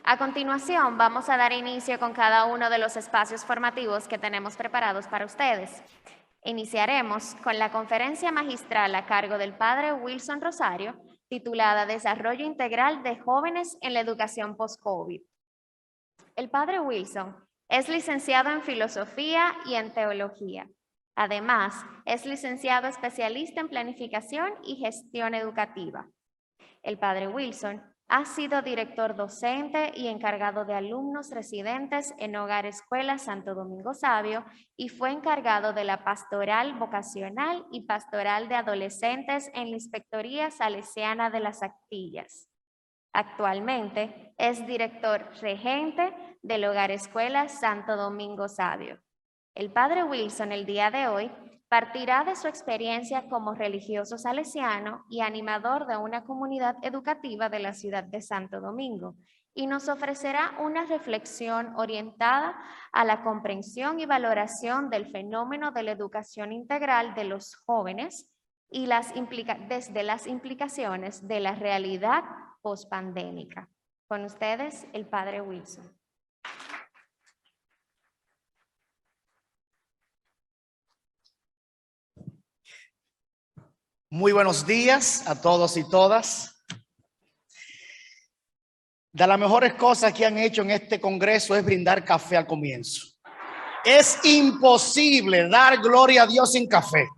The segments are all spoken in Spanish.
A continuación, vamos a dar inicio con cada uno de los espacios formativos que tenemos preparados para ustedes. Iniciaremos con la conferencia magistral a cargo del Padre Wilson Rosario, titulada Desarrollo Integral de Jóvenes en la Educación Post-COVID. El Padre Wilson es licenciado en Filosofía y en Teología. Además, es licenciado especialista en Planificación y Gestión Educativa. El Padre Wilson ha sido director docente y encargado de alumnos residentes en Hogar Escuela Santo Domingo Sabio y fue encargado de la pastoral vocacional y pastoral de adolescentes en la Inspectoría Salesiana de las Actillas. Actualmente es director regente del Hogar Escuela Santo Domingo Sabio. El Padre Wilson el día de hoy partirá de su experiencia como religioso salesiano y animador de una comunidad educativa de la ciudad de Santo Domingo y nos ofrecerá una reflexión orientada a la comprensión y valoración del fenómeno de la educación integral de los jóvenes y desde las implicaciones de la realidad pospandémica. Con ustedes, el Padre Wilson. Muy buenos días a todos y todas. De las mejores cosas que han hecho en este congreso es brindar café al comienzo. Es imposible dar gloria a Dios sin café.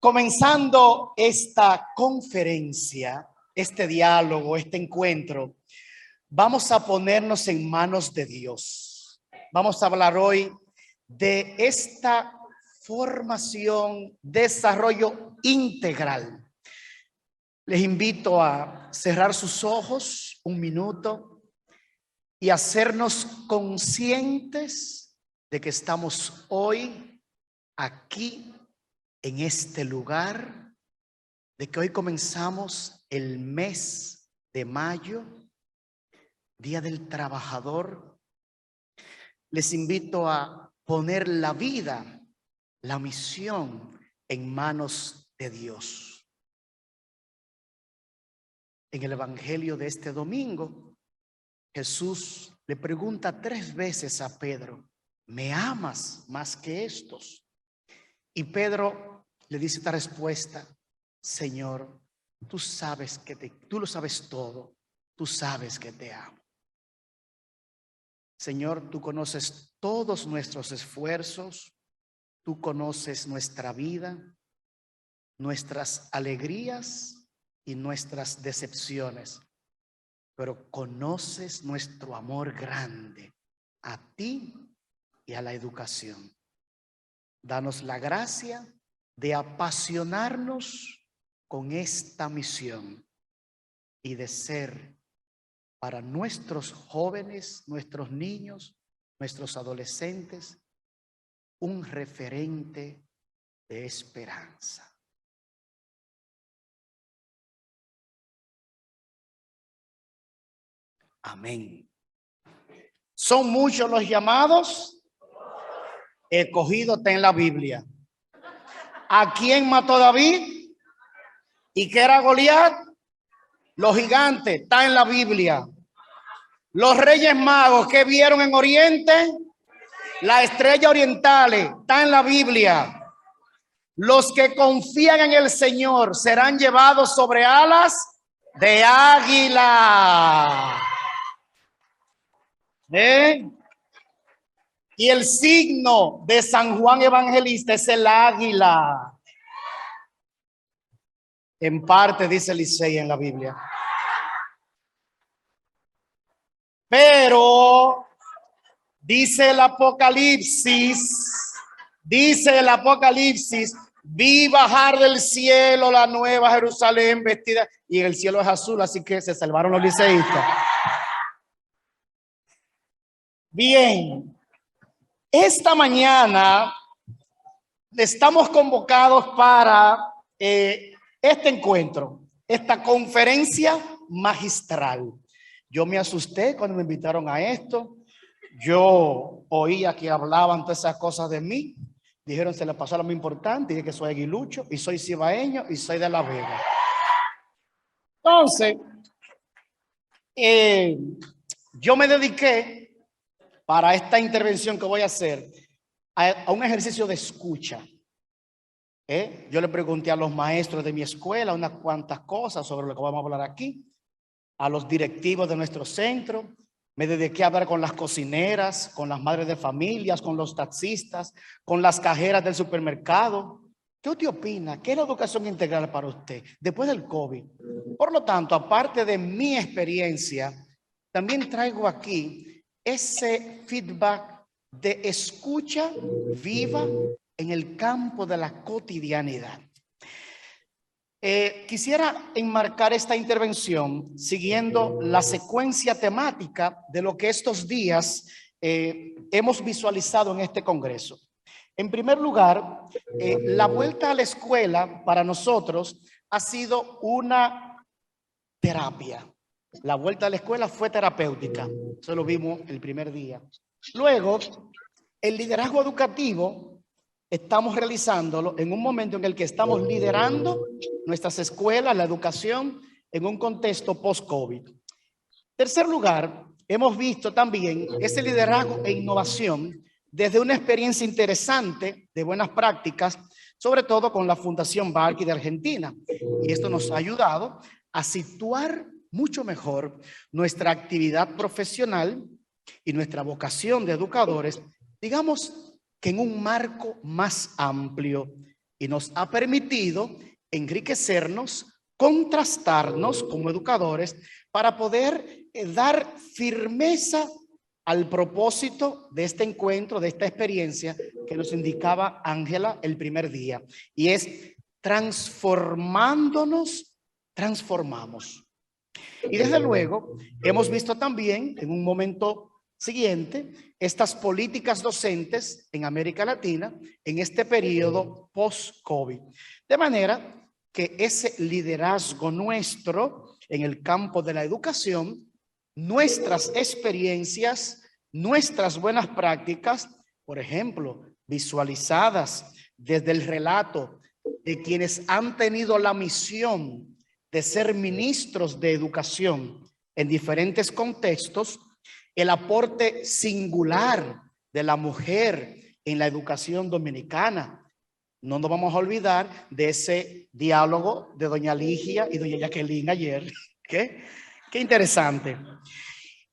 Comenzando esta conferencia, este diálogo, este encuentro, vamos a ponernos en manos de Dios. Vamos a hablar hoy de esta formación, desarrollo integral. Les invito a cerrar sus ojos un minuto y hacernos conscientes de que estamos hoy aquí en este lugar, de que hoy comenzamos el mes de mayo, Día del Trabajador. Les invito a poner la vida, la misión en manos de Dios. En el evangelio de este domingo, Jesús le pregunta 3 veces a Pedro: ¿me amas más que estos? Y Pedro le dice esta respuesta: Señor, tú sabes tú lo sabes todo, tú sabes que te amo. Señor, tú conoces todos nuestros esfuerzos, tú conoces nuestra vida, nuestras alegrías y nuestras decepciones, pero conoces nuestro amor grande a ti y a la educación. Danos la gracia de apasionarnos con esta misión y de ser para nuestros jóvenes, nuestros niños, nuestros adolescentes, un referente de esperanza. Amén. ¿Son muchos los llamados? Escogido está en la Biblia. ¿A quién mató David? ¿Y qué era Goliat? Los gigantes, está en la Biblia. Los reyes magos que vieron en Oriente, la estrella oriental, está en la Biblia. Los que confían en el Señor serán llevados sobre alas de águila. Y el signo de San Juan Evangelista es el águila. En parte dice Licey en la Biblia. Pero dice el Apocalipsis, vi bajar del cielo la nueva Jerusalén vestida, y el cielo es azul, así que se salvaron los liceístas. Bien, esta mañana estamos convocados para este encuentro, esta conferencia magistral. Yo me asusté cuando me invitaron a esto. Yo oía que hablaban todas esas cosas de mí. Dijeron, se le pasó lo más importante. Dije que soy aguilucho y soy cibaeño y soy de La Vega. Entonces, yo me dediqué para esta intervención que voy a hacer a un ejercicio de escucha. Yo le pregunté a los maestros de mi escuela unas cuantas cosas sobre lo que vamos a hablar aquí, a los directivos de nuestro centro. Me dediqué a hablar con las cocineras, con las madres de familias, con los taxistas, con las cajeras del supermercado. ¿Qué usted opina? ¿Qué es la educación integral para usted después del COVID? Por lo tanto, aparte de mi experiencia, también traigo aquí ese feedback de escucha viva en el campo de la cotidianidad. Quisiera enmarcar esta intervención siguiendo la secuencia temática de lo que estos días hemos visualizado en este congreso. En primer lugar, la vuelta a la escuela para nosotros ha sido una terapia. La vuelta a la escuela fue terapéutica. Eso lo vimos el primer día. Luego, el liderazgo educativo estamos realizándolo en un momento en el que estamos liderando nuestras escuelas, la educación, en un contexto post-COVID. Tercer lugar, hemos visto también ese liderazgo e innovación desde una experiencia interesante de buenas prácticas, sobre todo con la Fundación Barqui de Argentina. Y esto nos ha ayudado a situar mucho mejor nuestra actividad profesional y nuestra vocación de educadores, digamos que en un marco más amplio, y nos ha permitido enriquecernos, contrastarnos como educadores para poder dar firmeza al propósito de este encuentro, de esta experiencia que nos indicaba Ángela el primer día, y es transformándonos, transformamos. Y desde luego hemos visto también en un momento siguiente estas políticas docentes en América Latina en este periodo post-COVID. De manera que ese liderazgo nuestro en el campo de la educación, nuestras experiencias, nuestras buenas prácticas, por ejemplo, visualizadas desde el relato de quienes han tenido la misión de ser ministros de educación en diferentes contextos, el aporte singular de la mujer en la educación dominicana. No nos vamos a olvidar de ese diálogo de doña Ligia y doña Jacqueline ayer. Qué interesante.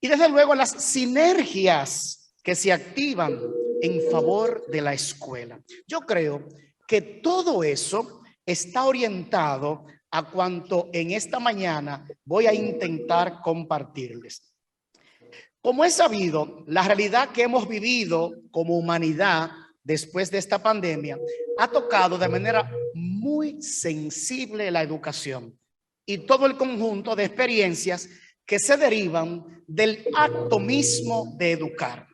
Y desde luego las sinergias que se activan en favor de la escuela. Yo creo que todo eso está orientado a cuanto en esta mañana voy a intentar compartirles. Como es sabido, la realidad que hemos vivido como humanidad después de esta pandemia ha tocado de manera muy sensible la educación y todo el conjunto de experiencias que se derivan del acto mismo de educar.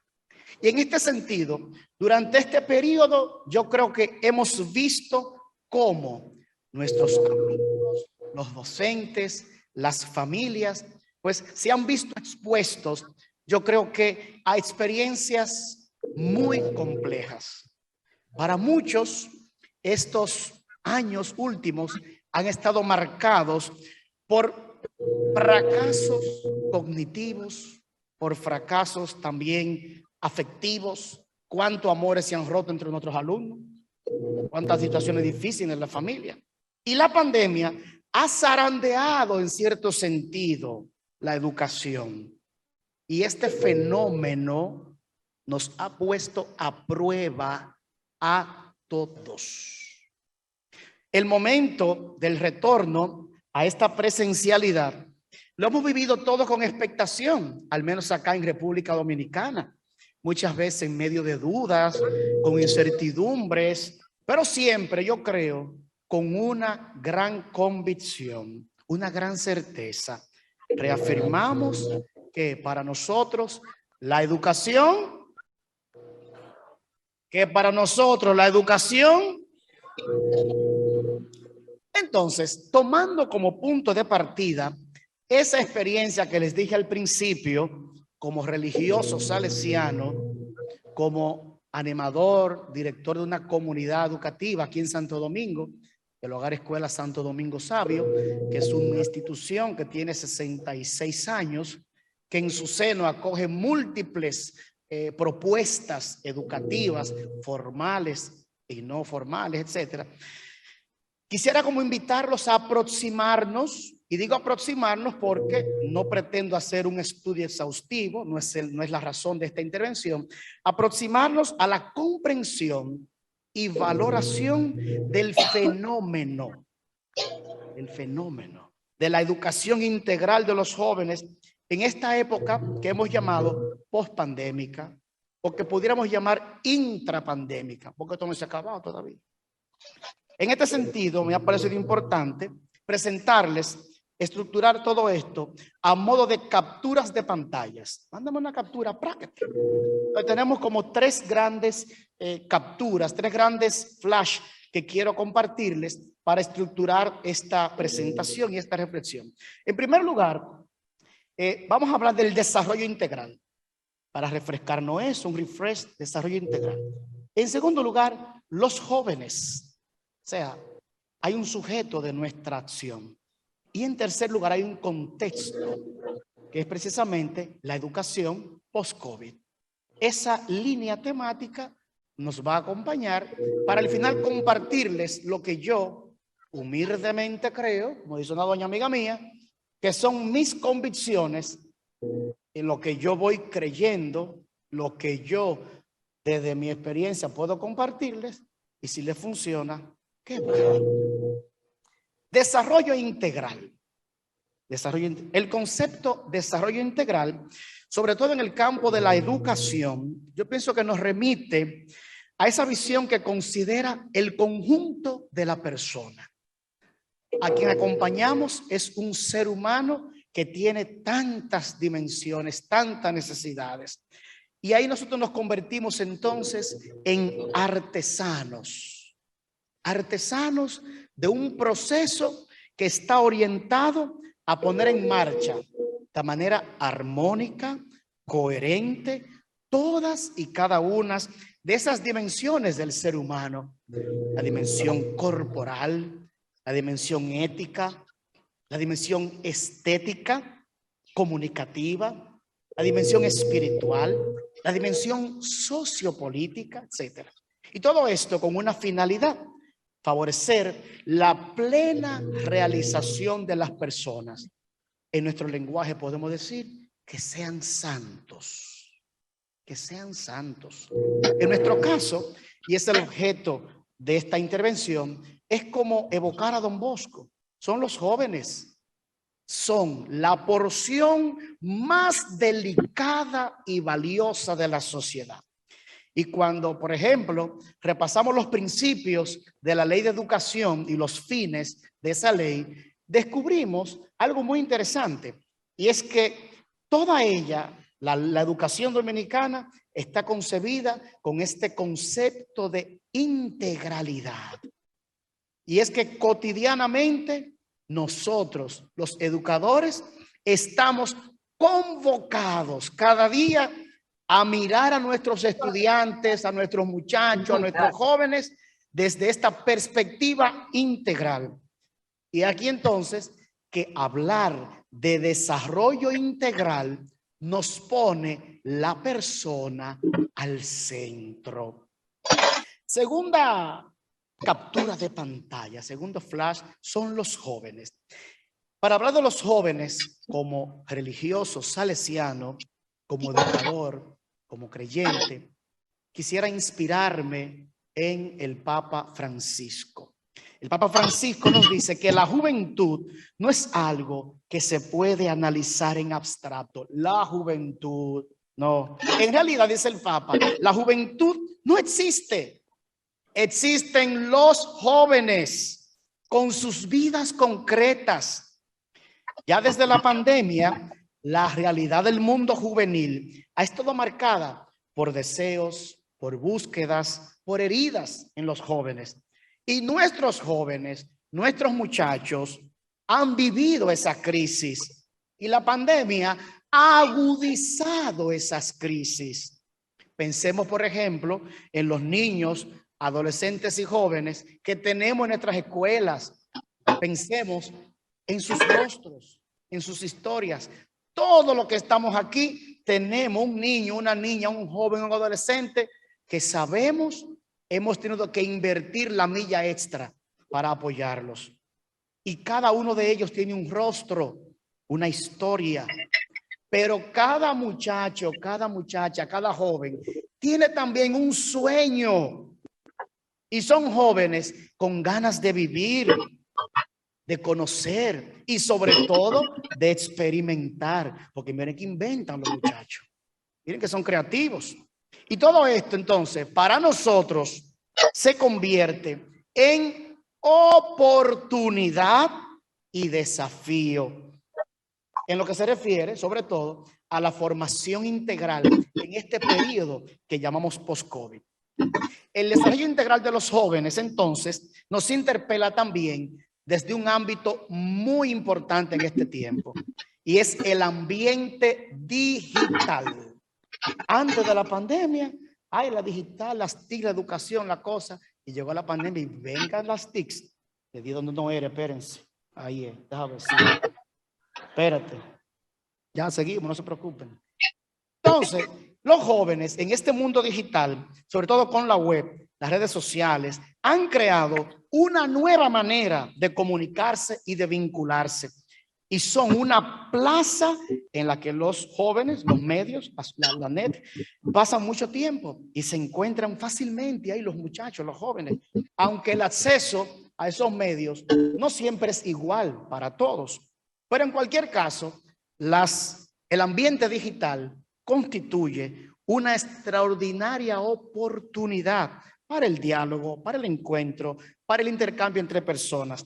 Y en este sentido, durante este periodo, yo creo que hemos visto cómo nuestros amigos, los docentes, las familias, pues se han visto expuestos, yo creo que a experiencias muy complejas. Para muchos, estos años últimos han estado marcados por fracasos cognitivos, por fracasos también afectivos. Cuántos amores se han roto entre nuestros alumnos, cuántas situaciones difíciles en la familia. Y la pandemia ha zarandeado en cierto sentido la educación. Y este fenómeno nos ha puesto a prueba a todos. El momento del retorno a esta presencialidad lo hemos vivido todos con expectación, al menos acá en República Dominicana. Muchas veces en medio de dudas, con incertidumbres, pero siempre yo creo con una gran convicción, una gran certeza. Reafirmamos que para nosotros la educación, entonces, tomando como punto de partida esa experiencia que les dije al principio, como religioso salesiano, como animador, director de una comunidad educativa aquí en Santo Domingo, el Hogar Escuela Santo Domingo Sabio, que es una institución que tiene 66 años, que en su seno acoge múltiples propuestas educativas, formales y no formales, etcétera. Quisiera como invitarlos a aproximarnos, y digo aproximarnos porque no pretendo hacer un estudio exhaustivo, no es la razón de esta intervención, aproximarnos a la comprensión y valoración del fenómeno de la educación integral de los jóvenes en esta época que hemos llamado pospandémica, o que pudiéramos llamar intrapandémica, porque esto no se ha acabado todavía. En este sentido, me ha parecido importante presentarles, estructurar todo esto a modo de capturas de pantallas. Mándame una captura práctica. Tenemos como tres grandes capturas, tres grandes flash que quiero compartirles para estructurar esta presentación y esta reflexión. En primer lugar, vamos a hablar del desarrollo integral. Para refrescarnos eso, un refresh, desarrollo integral. En segundo lugar, los jóvenes. O sea, hay un sujeto de nuestra acción. Y en tercer lugar, hay un contexto, que es precisamente la educación post-COVID. Esa línea temática nos va a acompañar para al final compartirles lo que yo humildemente creo, como dice una doña amiga mía, que son mis convicciones en lo que yo voy creyendo, lo que yo desde mi experiencia puedo compartirles, y si les funciona, qué bueno. Desarrollo integral. El concepto desarrollo integral, sobre todo en el campo de la educación, yo pienso que nos remite a esa visión que considera el conjunto de la persona. A quien acompañamos es un ser humano que tiene tantas dimensiones, tantas necesidades. Y ahí nosotros nos convertimos entonces en artesanos. Artesanos de un proceso que está orientado a poner en marcha de manera armónica, coherente, todas y cada una de esas dimensiones del ser humano. La dimensión corporal, la dimensión ética, la dimensión estética, comunicativa, la dimensión espiritual, la dimensión sociopolítica, etc. Y todo esto con una finalidad: favorecer la plena realización de las personas. En nuestro lenguaje podemos decir que sean santos, que sean santos. En nuestro caso, y es el objeto de esta intervención, es como evocar a Don Bosco. Son los jóvenes, son la porción más delicada y valiosa de la sociedad. Y cuando, por ejemplo, repasamos los principios de la ley de educación y los fines de esa ley, descubrimos algo muy interesante, y es que toda ella, la educación dominicana, está concebida con este concepto de integralidad. Y es que cotidianamente nosotros, los educadores, estamos convocados cada día a mirar a nuestros estudiantes, a nuestros muchachos, a nuestros jóvenes desde esta perspectiva integral. Y aquí entonces que hablar de desarrollo integral nos pone la persona al centro. Segunda captura de pantalla, segundo flash, son los jóvenes. Para hablar de los jóvenes como religioso salesiano, como educador, como creyente, quisiera inspirarme en el Papa Francisco. El Papa Francisco nos dice que la juventud no es algo que se puede analizar en abstracto. La juventud, no. En realidad, dice el Papa, la juventud no existe. Existen los jóvenes con sus vidas concretas. Ya desde la pandemia, la realidad del mundo juvenil ha estado marcada por deseos, por búsquedas, por heridas en los jóvenes. Y nuestros jóvenes, nuestros muchachos han vivido esa crisis, y la pandemia ha agudizado esas crisis. Pensemos, por ejemplo, en los niños adolescentes y jóvenes que tenemos en nuestras escuelas. Pensemos en sus rostros, en sus historias. Todo lo que estamos aquí, tenemos un niño, una niña, un joven, un adolescente que sabemos hemos tenido que invertir la milla extra para apoyarlos. Y cada uno de ellos tiene un rostro, una historia. Pero cada muchacho, cada muchacha, cada joven tiene también un sueño. Y son jóvenes con ganas de vivir, de conocer y sobre todo de experimentar. Porque miren que inventan los muchachos. Miren que son creativos. Y todo esto entonces para nosotros se convierte en oportunidad y desafío. En lo que se refiere sobre todo a la formación integral en este periodo que llamamos post-COVID. El desarrollo integral de los jóvenes entonces nos interpela también desde un ámbito muy importante en este tiempo y es el ambiente digital. Antes de la pandemia, hay la digital, las TIC, la educación, la cosa, y llegó la pandemia y vengan las TICs. Le di donde no eres, espérense. Ahí es, déjame ver. Sí. Espérate. Ya seguimos, no se preocupen. Entonces, los jóvenes en este mundo digital, sobre todo con la web, las redes sociales, han creado una nueva manera de comunicarse y de vincularse. Y son una plaza en la que los jóvenes, los medios, la net, pasan mucho tiempo y se encuentran fácilmente ahí los muchachos, los jóvenes. Aunque el acceso a esos medios no siempre es igual para todos. Pero en cualquier caso, el ambiente digital constituye una extraordinaria oportunidad para el diálogo, para el encuentro, para el intercambio entre personas.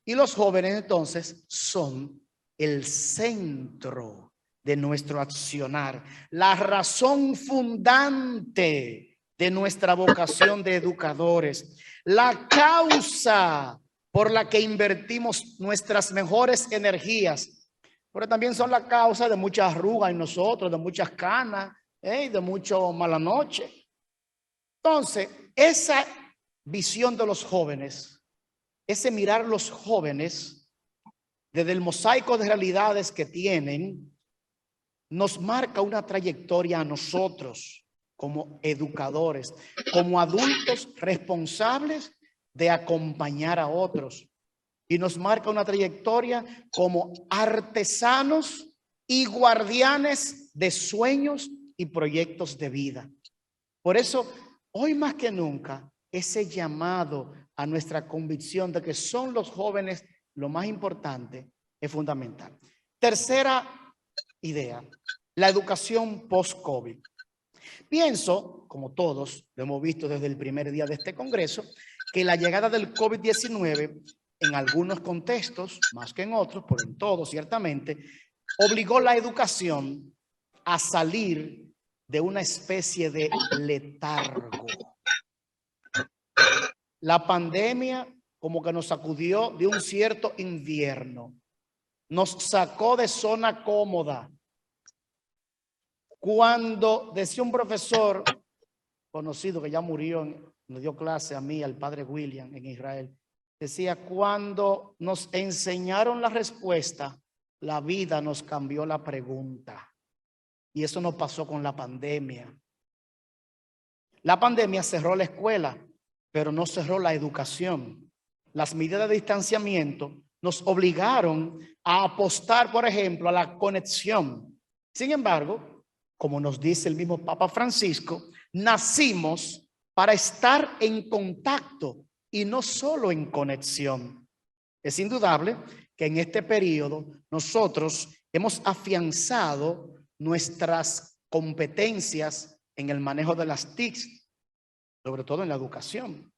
Y los jóvenes entonces son el centro de nuestro accionar, la razón fundante de nuestra vocación de educadores, la causa por la que invertimos nuestras mejores energías, pero también son la causa de muchas arrugas en nosotros, de muchas canas, de mucho mala noche. Entonces, esa visión de los jóvenes, ese mirar los jóvenes desde el mosaico de realidades que tienen, nos marca una trayectoria a nosotros como educadores, como adultos responsables de acompañar a otros. Y nos marca una trayectoria como artesanos y guardianes de sueños y proyectos de vida. Por eso, hoy más que nunca, ese llamado a nuestra convicción de que son los jóvenes lo más importante es fundamental. Tercera idea, la educación post-COVID. Pienso, como todos lo hemos visto desde el primer día de este congreso, que la llegada del COVID-19 en algunos contextos, más que en otros, pero en todos ciertamente, obligó la educación a salir de una especie de letargo. La pandemia como que nos sacudió de un cierto invierno, nos sacó de zona cómoda. Cuando decía un profesor conocido que ya murió, nos dio clase a mí, al padre William en Israel, decía, cuando nos enseñaron la respuesta, la vida nos cambió la pregunta. Y eso no pasó con la pandemia. La pandemia cerró la escuela, pero no cerró la educación. Las medidas de distanciamiento nos obligaron a apostar, por ejemplo, a la conexión. Sin embargo, como nos dice el mismo Papa Francisco, nacimos para estar en contacto y no solo en conexión. Es indudable que en este periodo nosotros hemos afianzado nuestras competencias en el manejo de las TICs, sobre todo en la educación.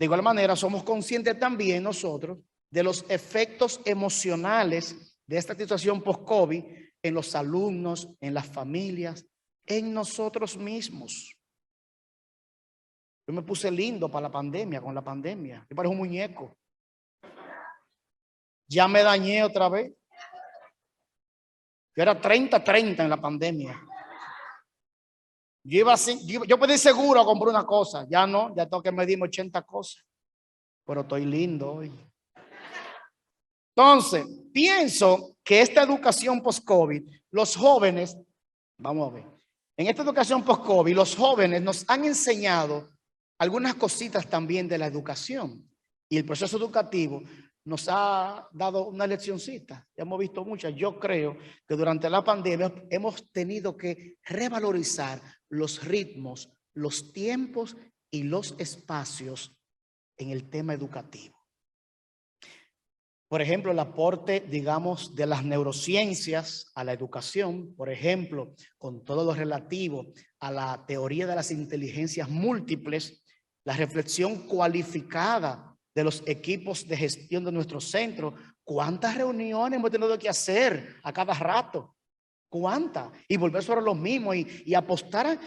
De igual manera, somos conscientes también nosotros de los efectos emocionales de esta situación post-COVID en los alumnos, en las familias, en nosotros mismos. Yo me puse lindo para la pandemia, con la pandemia. Yo parezco un muñeco. Ya me dañé otra vez. Yo era 30-30 en la pandemia. Yo iba así, yo podía ir seguro a comprar una cosa. Ya no, ya tengo que medirme 80 cosas. Pero estoy lindo hoy. Entonces, pienso que esta educación post-COVID, los jóvenes, vamos a ver, en esta educación post-COVID, los jóvenes nos han enseñado algunas cositas también de la educación. Y el proceso educativo nos ha dado una leccioncita. Ya hemos visto muchas. Yo creo que durante la pandemia hemos tenido que revalorizar los ritmos, los tiempos y los espacios en el tema educativo. Por ejemplo, el aporte, digamos, de las neurociencias a la educación, por ejemplo, con todo lo relativo a la teoría de las inteligencias múltiples, la reflexión cualificada de los equipos de gestión de nuestro centro. ¿Cuántas reuniones hemos tenido que hacer a cada rato? ¿Cuántas? Y volver sobre lo mismo y apostar a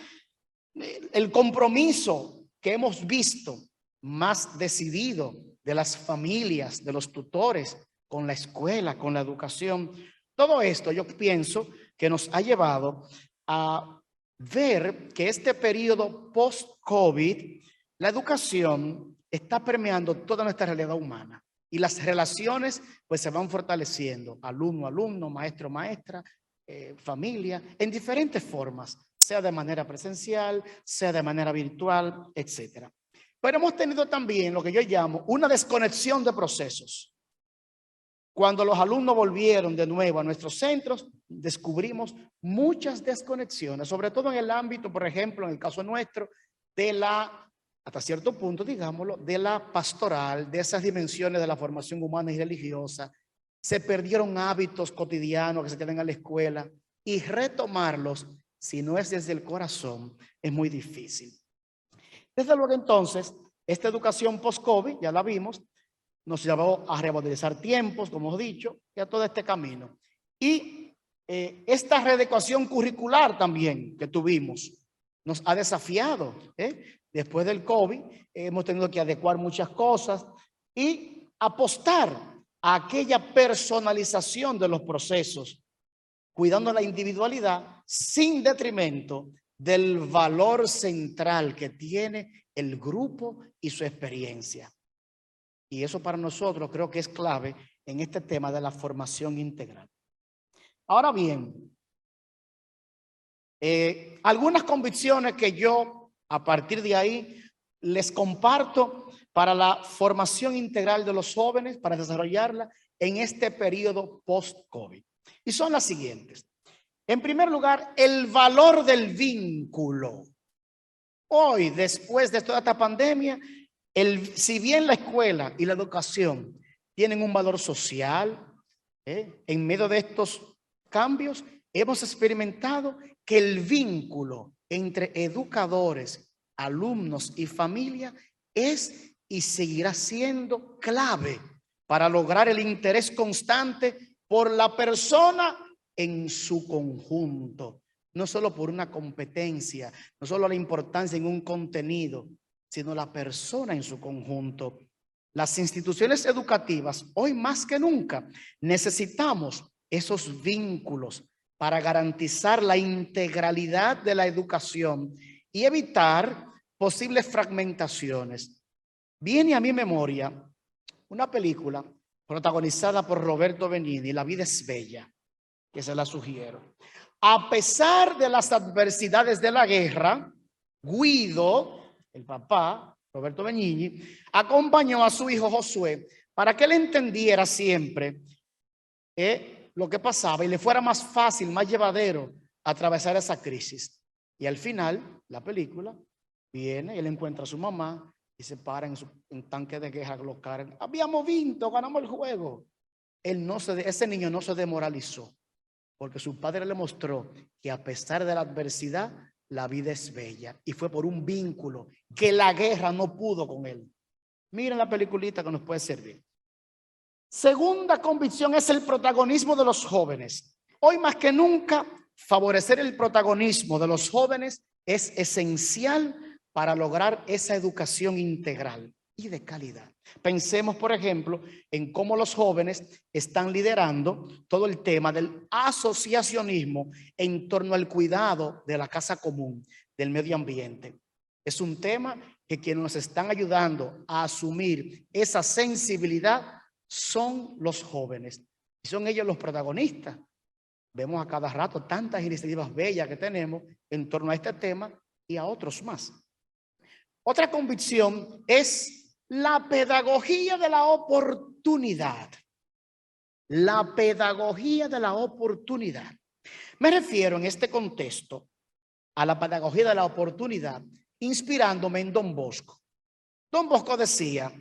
el compromiso que hemos visto más decidido de las familias, de los tutores, con la escuela, con la educación. Todo esto yo pienso que nos ha llevado a ver que este periodo post-COVID, la educación está permeando toda nuestra realidad humana y las relaciones pues se van fortaleciendo, alumno, maestro-maestra, familia, en diferentes formas, sea de manera presencial, sea de manera virtual, etcétera. Pero hemos tenido también lo que yo llamo una desconexión de procesos. Cuando los alumnos volvieron de nuevo a nuestros centros, descubrimos muchas desconexiones, sobre todo en el ámbito, por ejemplo, en el caso nuestro, de la, hasta cierto punto, digámoslo, de la pastoral, de esas dimensiones de la formación humana y religiosa. Se perdieron hábitos cotidianos que se quedan a la escuela y retomarlos, si no es desde el corazón, es muy difícil. Desde luego entonces, esta educación post-COVID, ya la vimos, nos llevó a revalorizar tiempos, como hemos dicho, y a todo este camino. Y esta readecuación curricular también que tuvimos nos ha desafiado. Después del COVID hemos tenido que adecuar muchas cosas y apostar a aquella personalización de los procesos, cuidando la individualidad sin detrimento del valor central que tiene el grupo y su experiencia. Y eso para nosotros creo que es clave en este tema de la formación integral. Ahora bien, algunas convicciones que yo a partir de ahí les comparto para la formación integral de los jóvenes, para desarrollarla en este periodo post-COVID. Y son las siguientes. En primer lugar, el valor del vínculo. Hoy, después de toda esta pandemia, si bien la escuela y la educación tienen un valor social, en medio de estos cambios, hemos experimentado que el vínculo entre educadores, alumnos y familia es y seguirá siendo clave para lograr el interés constante por la persona en su conjunto, no solo por una competencia, no solo la importancia en un contenido, sino la persona en su conjunto. Las instituciones educativas, hoy más que nunca, necesitamos esos vínculos para garantizar la integralidad de la educación y evitar posibles fragmentaciones. Viene a mi memoria una película protagonizada por Roberto Benigni, La vida es bella, que se la sugiero. A pesar de las adversidades de la guerra, Guido, el papá, Roberto Benigni, acompañó a su hijo Josué para que él entendiera siempre lo que pasaba y le fuera más fácil, más llevadero atravesar esa crisis. Y al final, la película, viene, él encuentra a su mamá y se para en su tanque de guerra. Habíamos vinto, ganamos el juego. Ese niño no se demoralizó, porque su padre le mostró que a pesar de la adversidad, la vida es bella. Y fue por un vínculo que la guerra no pudo con él. Miren la peliculita que nos puede servir. Segunda convicción es el protagonismo de los jóvenes. Hoy más que nunca, favorecer el protagonismo de los jóvenes es esencial para lograr esa educación integral. y de calidad. Pensemos, por ejemplo, en cómo los jóvenes están liderando todo el tema del asociacionismo en torno al cuidado de la casa común, del medio ambiente. Es un tema que quienes nos están ayudando a asumir esa sensibilidad son los jóvenes. Y son ellos los protagonistas. Vemos a cada rato tantas iniciativas bellas que tenemos en torno a este tema y a otros más. Otra convicción es la pedagogía de la oportunidad. La pedagogía de la oportunidad. Me refiero en este contexto a la pedagogía de la oportunidad inspirándome en Don Bosco. Don Bosco decía,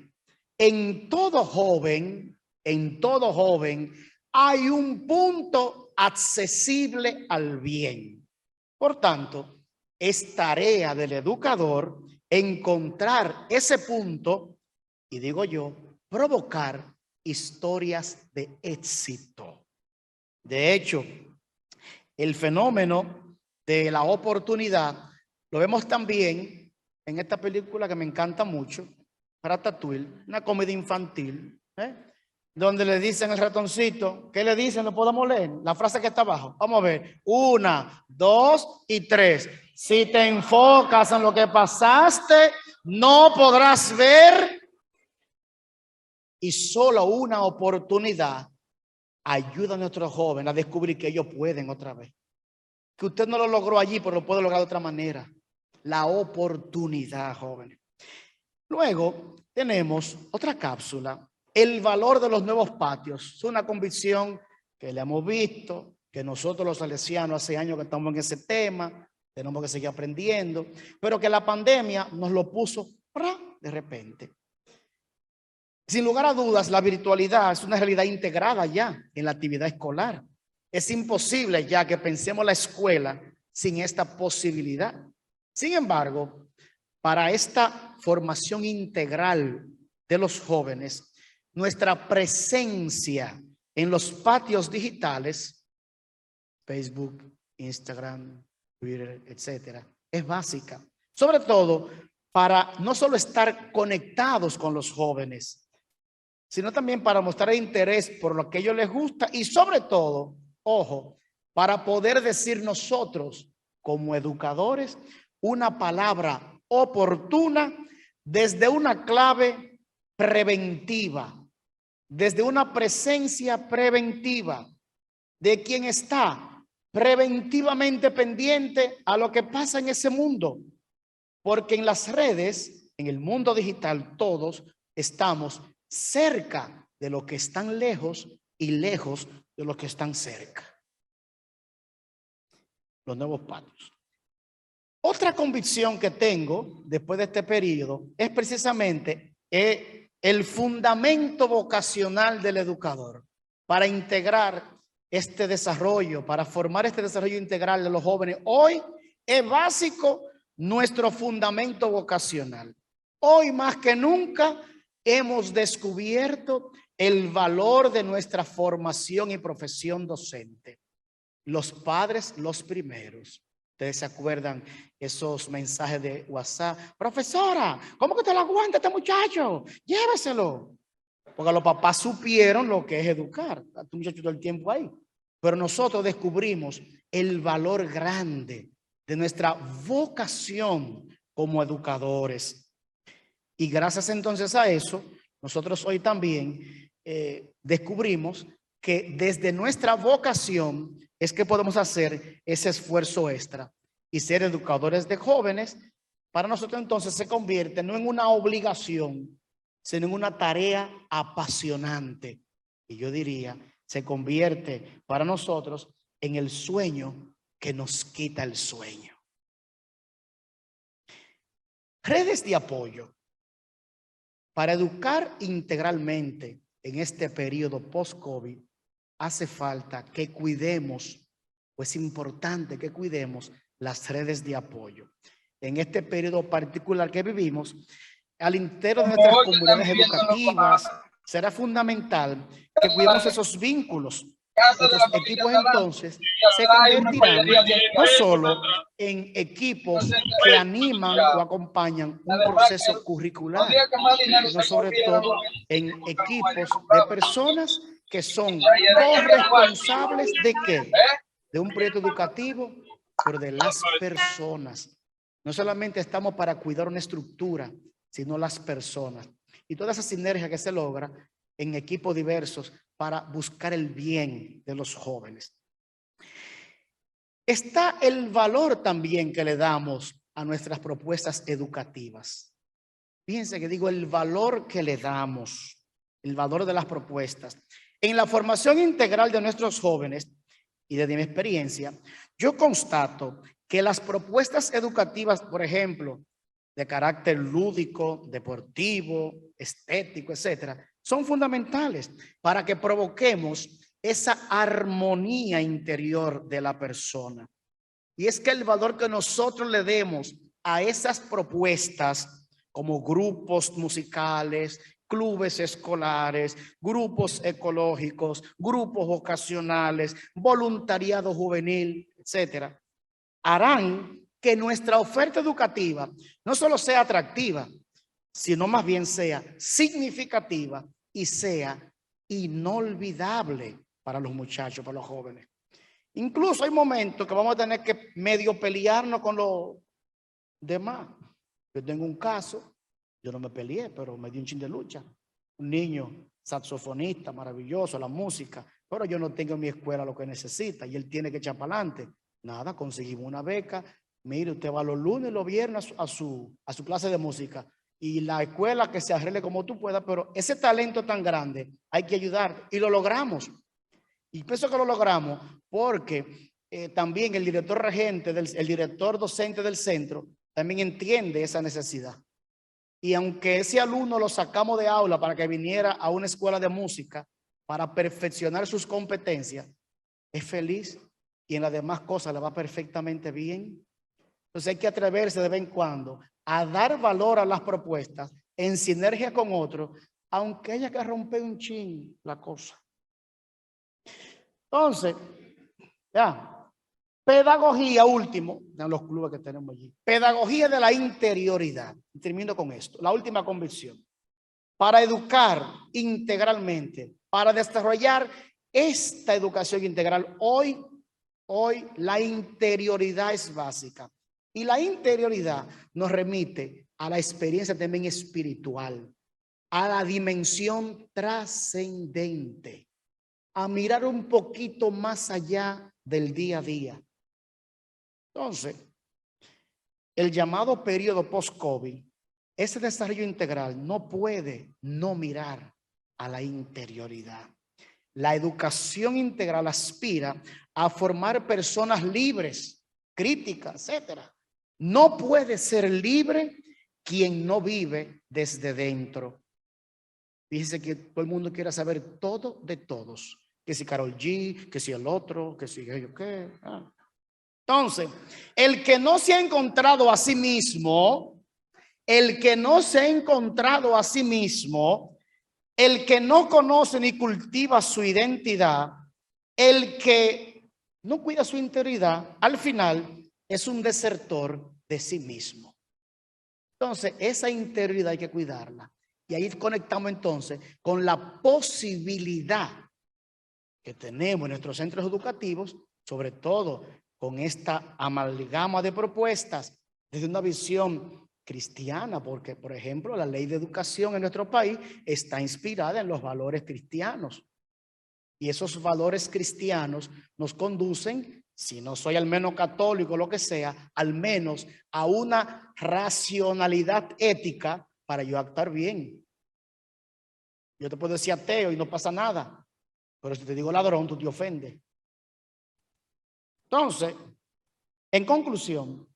en todo joven hay un punto accesible al bien. Por tanto, es tarea del educador encontrar ese punto y, digo yo, provocar historias de éxito. De hecho, el fenómeno de la oportunidad lo vemos también en esta película que me encanta mucho, Ratatouille, una comedia infantil, donde le dicen al ratoncito, ¿qué le dicen? ¿Lo podemos leer? La frase que está abajo. Vamos a ver. 1, 2 y 3. Si te enfocas en lo que pasaste, no podrás ver. Y solo una oportunidad ayuda a nuestros jóvenes a descubrir que ellos pueden otra vez. Que usted no lo logró allí, pero lo puede lograr de otra manera. La oportunidad, jóvenes. Luego tenemos otra cápsula. El valor de los nuevos patios. Es una convicción que le hemos visto, que nosotros los salesianos hace años que estamos en ese tema, tenemos que seguir aprendiendo, pero que la pandemia nos lo puso de repente. Sin lugar a dudas, la virtualidad es una realidad integrada ya en la actividad escolar. Es imposible ya que pensemos la escuela sin esta posibilidad. Sin embargo, para esta formación integral de los jóvenes, nuestra presencia en los patios digitales, Facebook, Instagram, Twitter, etcétera, es básica. Sobre todo para no solo estar conectados con los jóvenes, sino también para mostrar interés por lo que a ellos les gusta y sobre todo, ojo, para poder decir nosotros como educadores una palabra oportuna desde una clave preventiva, desde una presencia preventiva de quien está preventivamente pendiente a lo que pasa en ese mundo. Porque en las redes, en el mundo digital, todos estamos cerca de los que están lejos y lejos de los que están cerca. Los nuevos patios. Otra convicción que tengo después de este periodo es precisamente el fundamento vocacional del educador para integrar este desarrollo, para formar este desarrollo integral de los jóvenes. Hoy es básico nuestro fundamento vocacional. Hoy más que nunca hemos descubierto el valor de nuestra formación y profesión docente. Los padres, los primeros. Ustedes se acuerdan esos mensajes de WhatsApp. Profesora, ¿cómo que te lo aguanta este muchacho? Lléveselo. Porque los papás supieron lo que es educar. A tu muchacho todo el tiempo ahí. Pero nosotros descubrimos el valor grande de nuestra vocación como educadores. Y gracias entonces a eso, nosotros hoy también descubrimos que desde nuestra vocación es que podemos hacer ese esfuerzo extra y ser educadores de jóvenes. Para nosotros entonces se convierte no en una obligación, sino en una tarea apasionante. Y yo diría, se convierte para nosotros en el sueño que nos quita el sueño. Redes de apoyo. Para educar integralmente en este periodo post-COVID, hace falta que cuidemos, pues es importante que cuidemos las redes de apoyo. En este periodo particular que vivimos, al interior de nuestras comunidades educativas, será fundamental que cuidemos esos vínculos Nuestros equipos entonces se convertirán no solo en equipos que animan o acompañan un proceso curricular, sino sobre todo en equipos de personas que son corresponsables de ¿qué? De un proyecto educativo, pero de las personas. No solamente estamos para cuidar una estructura, sino las personas. Y toda esa sinergia que se logra en equipos diversos para buscar el bien de los jóvenes. Está el valor también que le damos a nuestras propuestas educativas. Fíjense que digo el valor que le damos, el valor de las propuestas. En la formación integral de nuestros jóvenes y desde mi experiencia, yo constato que las propuestas educativas, por ejemplo, de carácter lúdico, deportivo, estético, etcétera, son fundamentales para que provoquemos esa armonía interior de la persona. Y es que el valor que nosotros le demos a esas propuestas, como grupos musicales, clubes escolares, grupos ecológicos, grupos vocacionales, voluntariado juvenil, etcétera, harán que nuestra oferta educativa no solo sea atractiva, sino más bien sea significativa y sea inolvidable para los muchachos, para los jóvenes. Incluso hay momentos que vamos a tener que medio pelearnos con los demás. Yo tengo un caso, yo no me peleé, pero me di un chin de lucha. Un niño saxofonista, maravilloso, la música, pero yo no tengo en mi escuela lo que necesita y él tiene que echar para adelante. Nada, conseguimos una beca. Mire, usted va los lunes y los viernes a su clase de música y la escuela que se arregle como tú puedas, pero ese talento tan grande hay que ayudar y lo logramos. Y pienso que lo logramos porque también el director regente, el director docente del centro también entiende esa necesidad. Y aunque ese alumno lo sacamos de aula para que viniera a una escuela de música para perfeccionar sus competencias, es feliz y en las demás cosas le va perfectamente bien. Entonces hay que atreverse de vez en cuando a dar valor a las propuestas en sinergia con otros, aunque haya que romper un chin la cosa. Entonces, ya, pedagogía último, en los clubes que tenemos allí. Pedagogía de la interioridad. Y termino con esto, la última convicción. Para educar integralmente, para desarrollar esta educación integral, hoy la interioridad es básica. Y la interioridad nos remite a la experiencia también espiritual, a la dimensión trascendente, a mirar un poquito más allá del día a día. Entonces, el llamado periodo post-COVID, ese desarrollo integral no puede no mirar a la interioridad. La educación integral aspira a formar personas libres, críticas, etcétera. No puede ser libre quien no vive desde dentro. Fíjese que todo el mundo quiere saber todo de todos. Que si Karol G, que si el otro, que si yo qué. Entonces, el que no se ha encontrado a sí mismo, el que no se ha encontrado a sí mismo, el que no conoce ni cultiva su identidad, el que no cuida su integridad, al final es un desertor de sí mismo. Entonces, esa integridad hay que cuidarla. Y ahí conectamos entonces con la posibilidad que tenemos en nuestros centros educativos, sobre todo con esta amalgama de propuestas desde una visión cristiana, porque, por ejemplo, la ley de educación en nuestro país está inspirada en los valores cristianos. Y esos valores cristianos nos conducen, si no soy al menos católico, lo que sea, al menos a una racionalidad ética para yo actuar bien. Yo te puedo decir ateo y no pasa nada, pero si te digo ladrón, tú te ofendes. Entonces, en conclusión,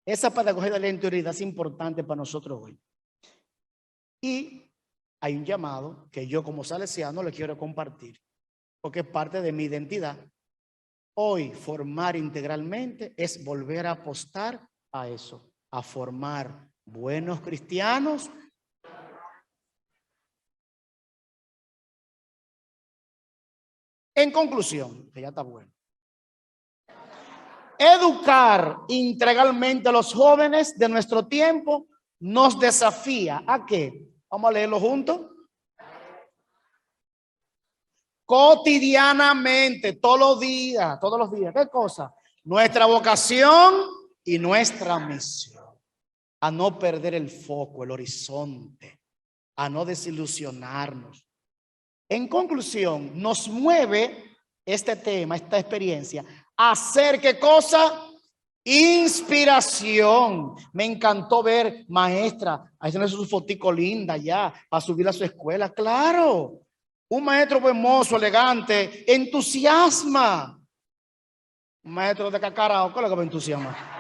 esa pedagogía de la interioridad es importante para nosotros hoy. Y hay un llamado que yo como salesiano le quiero compartir, porque es parte de mi identidad. Hoy formar integralmente es volver a apostar a eso, a formar buenos cristianos. En conclusión, que ya está bueno. Educar integralmente a los jóvenes de nuestro tiempo nos desafía ¿a qué? Vamos a leerlo juntos. Cotidianamente, todos los días. ¿Qué cosa? Nuestra vocación y nuestra misión. A no perder el foco, el horizonte, a no desilusionarnos. En conclusión, nos mueve este tema, esta experiencia, a hacer ¿qué cosa? Inspiración. Me encantó ver maestra, ahí tiene su fotico linda ya, para subir a su escuela. Claro, un maestro hermoso, elegante, entusiasma. Un maestro de cacarao, ¿qué es lo que me entusiasma?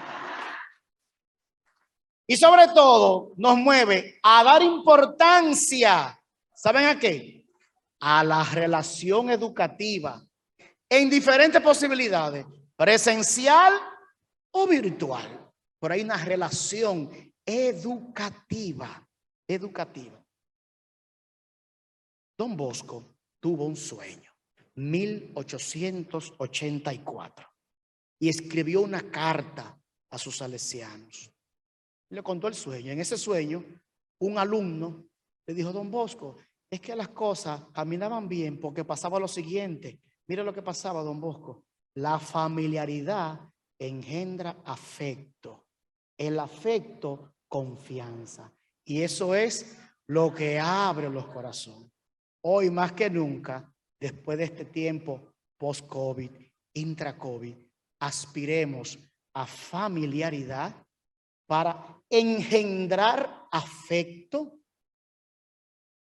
Y sobre todo nos mueve a dar importancia, ¿saben a qué? A la relación educativa en diferentes posibilidades, presencial o virtual. Pero hay una relación educativa. Don Bosco tuvo un sueño, 1884, y escribió una carta a sus salesianos. Le contó el sueño. En ese sueño, un alumno le dijo: Don Bosco, es que las cosas caminaban bien porque pasaba lo siguiente. Mire lo que pasaba, Don Bosco. La familiaridad engendra afecto. El afecto, confianza. Y eso es lo que abre los corazones. Hoy más que nunca, después de este tiempo post-COVID, intra-COVID, aspiremos a familiaridad para engendrar afecto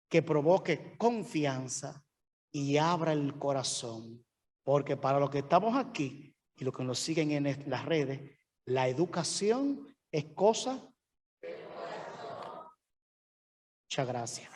que provoque confianza y abra el corazón. Porque para los que estamos aquí y los que nos siguen en las redes, la educación es cosa. Muchas gracias.